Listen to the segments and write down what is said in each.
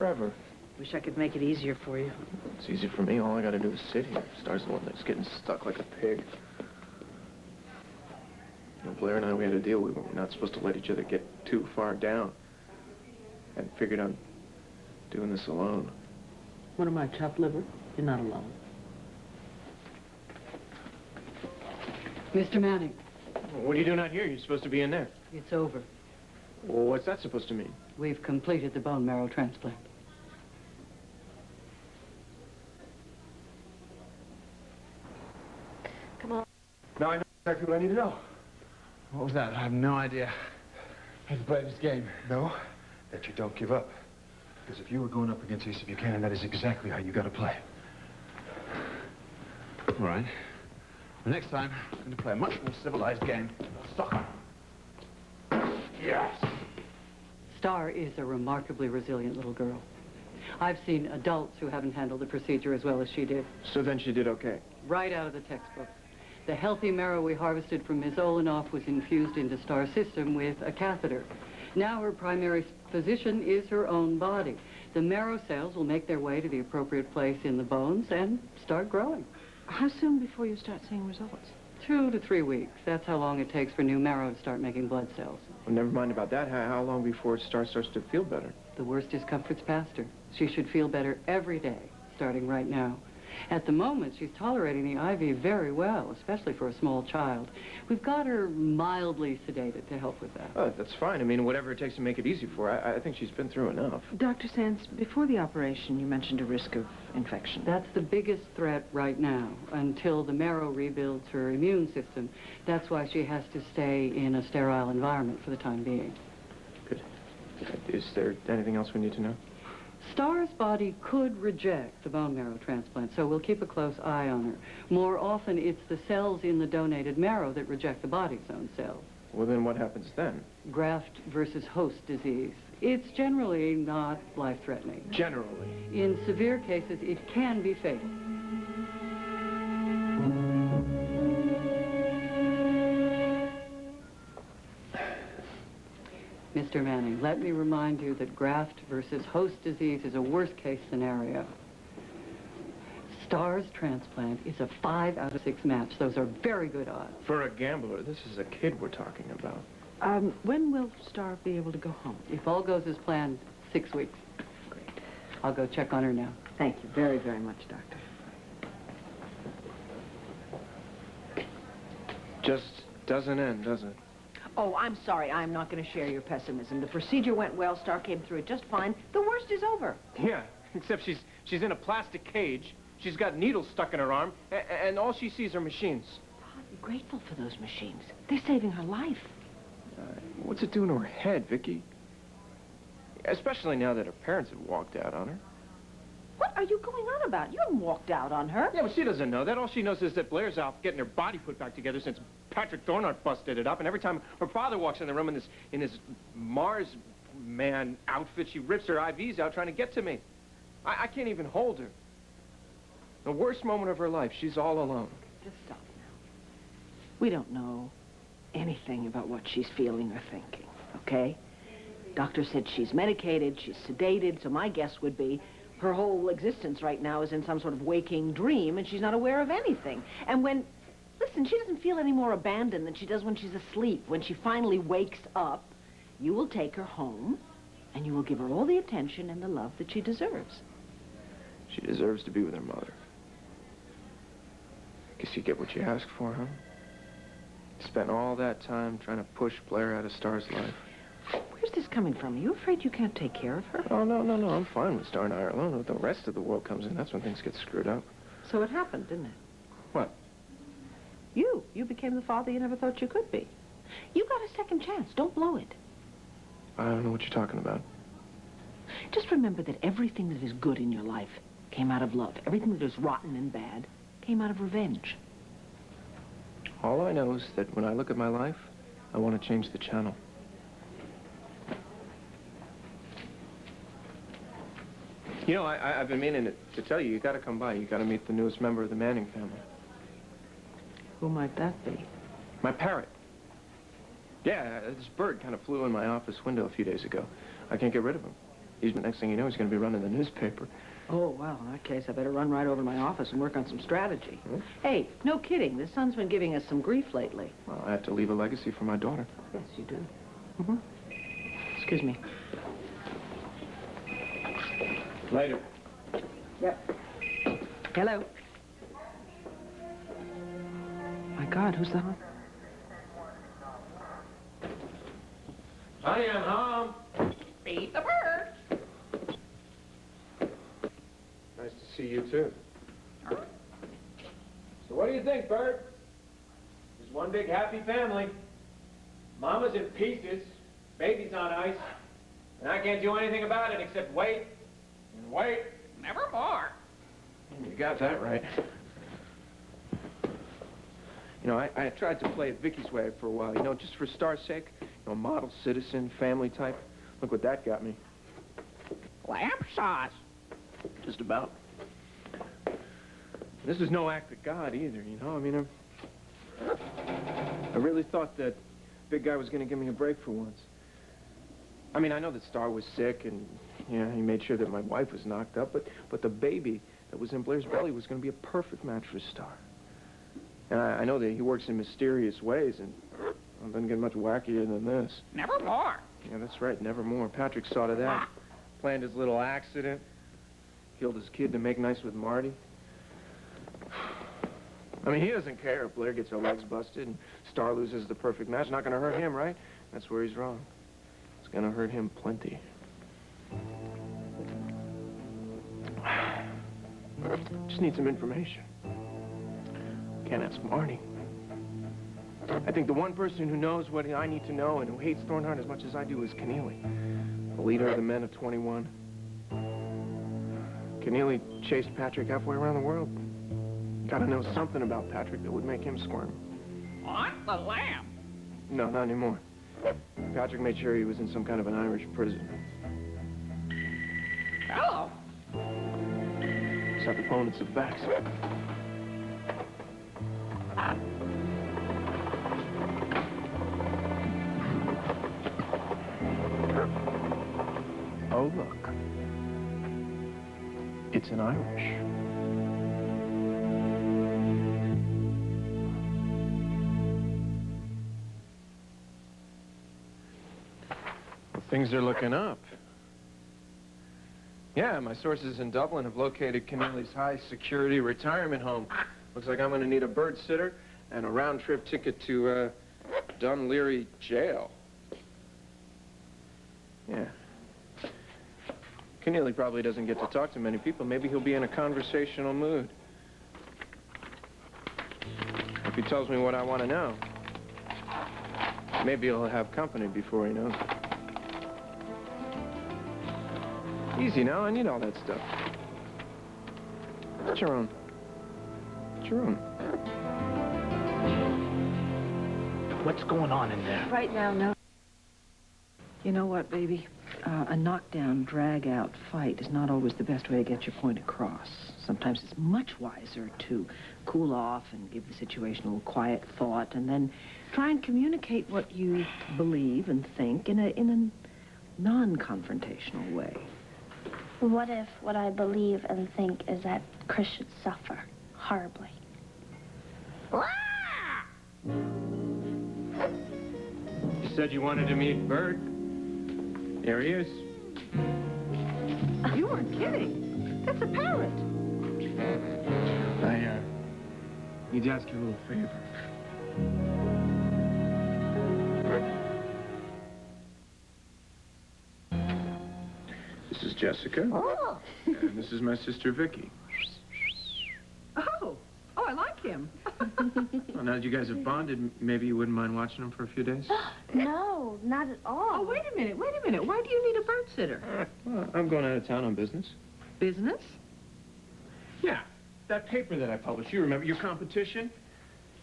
forever. Wish I could make it easier for you. It's easy for me. All I gotta do is sit here. Star's the one that's getting stuck like a pig. You know, Blair and I, we had a deal. We were not supposed to let each other get too far down. And figured on doing this alone. What am I, chopped liver? You're not alone. Mr. Manning. What are you doing out here? You're supposed to be in there. It's over. Well, what's that supposed to mean? We've completed the bone marrow transplant. Come on. Now I know exactly what I need to know. What was that? I have no idea how to play this game. No, that you don't give up. Because if you were going up against Lisa Buchanan, that is exactly how you got to play. All right. Well, next time, I'm going to play a much more civilized game. Soccer. Yes! Starr is a remarkably resilient little girl. I've seen adults who haven't handled the procedure as well as she did. So then she did okay? Right out of the textbook. The healthy marrow we harvested from Ms. Olenoff was infused into Starr's system with a catheter. Now her primary physician is her own body. The marrow cells will make their way to the appropriate place in the bones and start growing. How soon before you start seeing results? 2 to 3 weeks. That's how long it takes for new marrow to start making blood cells. Well, never mind about that. How long before Starr starts to feel better? The worst discomfort's past her. She should feel better every day, starting right now. At the moment, she's tolerating the IV very well, especially for a small child. We've got her mildly sedated to help with that. Oh, that's fine. I mean, whatever it takes to make it easy for her. I think she's been through enough. Dr. Sands, before the operation, you mentioned a risk of infection. That's the biggest threat right now, until the marrow rebuilds her immune system. That's why she has to stay in a sterile environment for the time being. Good. Is there anything else we need to know? Starr's body could reject the bone marrow transplant, so we'll keep a close eye on her. More often, it's the cells in the donated marrow that reject the body's own cells. Well, then what happens then? Graft versus host disease. It's generally not life-threatening. Generally? In severe cases, it can be fatal. Mr. Manning, let me remind you that graft versus host disease is a worst-case scenario. Starr's transplant is a 5 out of 6 match. Those are very good odds. For a gambler, this is a kid we're talking about. When will Starr be able to go home? If all goes as planned, 6 weeks. Great. I'll go check on her now. Thank you very, very much, Doctor. Just doesn't end, does it? Oh, I'm sorry. I'm not going to share your pessimism. The procedure went well. Starr came through it just fine. The worst is over. Yeah, except she's in a plastic cage. She's got needles stuck in her arm, and all she sees are machines. Todd, be grateful for those machines. They're saving her life. What's it doing to her head, Vicky? Especially now that her parents have walked out on her. What are you going on about? You haven't walked out on her. Yeah, but she doesn't know that. All she knows is that Blair's out getting her body put back together since Patrick Thornart busted it up. And every time her father walks in the room in his Mars man outfit, she rips her IVs out trying to get to me. I can't even hold her. The worst moment of her life, she's all alone. Just stop now. We don't know anything about what she's feeling or thinking, okay? Doctor said she's medicated, she's sedated, so my guess would be her whole existence right now is in some sort of waking dream, and she's not aware of anything. And when, listen, she doesn't feel any more abandoned than she does when she's asleep. When she finally wakes up, you will take her home, and you will give her all the attention and the love that she deserves. She deserves to be with her mother. Guess you get what you ask for, huh? Spent all that time trying to push Blair out of Starr's life. Where's this coming from? Are you afraid you can't take care of her? Oh, no. I'm fine with Starr and I are alone. When the rest of the world comes in, that's when things get screwed up. So it happened, didn't it? What? You became the father you never thought you could be. You got a second chance. Don't blow it. I don't know what you're talking about. Just remember that everything that is good in your life came out of love. Everything that is rotten and bad came out of revenge. All I know is that when I look at my life, I want to change the channel. You know, I've been meaning to tell you, you got to come by. You got to meet the newest member of the Manning family. Who might that be? My parrot. Yeah, this bird kind of flew in my office window a few days ago. I can't get rid of him. The next thing you know, he's going to be running the newspaper. Oh, well, in that case, I better run right over to my office and work on some strategy. Hey, no kidding. The son's been giving us some grief lately. Well, I have to leave a legacy for my daughter. Yes, you do. Mm-hmm. Excuse me. Later. Yep. Hello. My God, who's that on? Honey, I'm home. Feed the bird. Nice to see you, too. So what do you think, Bert? There's one big happy family. Mama's in pieces, baby's on ice, and I can't do anything about it except wait and wait. Nevermore. You got that right. You know, I tried to play it Vicky's way for a while, you know, just for Star's sake. You know, model citizen, family type. Look what that got me. Lamb sauce. Just about. This is no act of God either, you know? I mean, I really thought that big guy was going to give me a break for once. I mean, I know that Starr was sick, and, yeah, he made sure that my wife was knocked up, but the baby that was in Blair's belly was going to be a perfect match for Starr. And I know that he works in mysterious ways, and it doesn't get much wackier than this. Nevermore. Yeah, that's right, nevermore. Patrick saw to that. Planned his little accident. Killed his kid to make nice with Marty. I mean, he doesn't care if Blair gets her legs busted and Starr loses the perfect match. Not going to hurt him, right? That's where he's wrong. It's going to hurt him plenty. Just need some information. Can't ask Marty. I think the one person who knows what I need to know and who hates Thornhart as much as I do is Keneally, the leader of the men of 21. Keneally chased Patrick halfway around the world. Gotta know something about Patrick that would make him squirm. What? The lamb? No, not anymore. Patrick made sure he was in some kind of an Irish prison. Hello. Except opponents of facts. Oh, look. It's an Irish. Well, things are looking up. Yeah, my sources in Dublin have located Keneally's high-security retirement home. Looks like I'm going to need a bird sitter and a round-trip ticket to, Dunleary Jail. Yeah. Keneally probably doesn't get to talk to many people. Maybe he'll be in a conversational mood. If he tells me what I want to know, maybe he'll have company before he knows it. Easy now, I need all that stuff. It's your own. It's your own. What's going on in there? Right now, no. You know what, baby? A knockdown, drag-out fight is not always the best way to get your point across. Sometimes it's much wiser to cool off and give the situation a little quiet thought and then try and communicate what you believe and think in a non-confrontational way. What if what I believe and think is that Chris should suffer horribly? You said you wanted to meet Bert. There he is. You weren't kidding. That's a parrot. I, need to ask you a little favor. This is Jessica. Oh. And this is my sister, Vicky. Oh, I like him. Well, now that you guys have bonded, maybe you wouldn't mind watching them for a few days? No, not at all. Oh, wait a minute. Why do you need a bird sitter? Well, I'm going out of town on business. Business? Yeah, that paper that I published, you remember, your competition?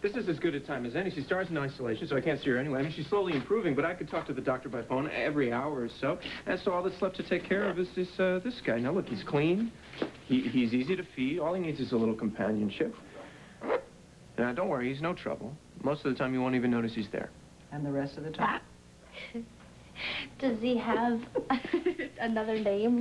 This is as good a time as any. She starts in isolation, so I can't see her anyway. I mean, she's slowly improving, but I could talk to the doctor by phone every hour or so. And so all that's left to take care of is this guy. Now, look, he's clean. He's easy to feed. All he needs is a little companionship. Now, don't worry, he's no trouble. Most of the time, you won't even notice he's there. And the rest of the time? Does he have Another name.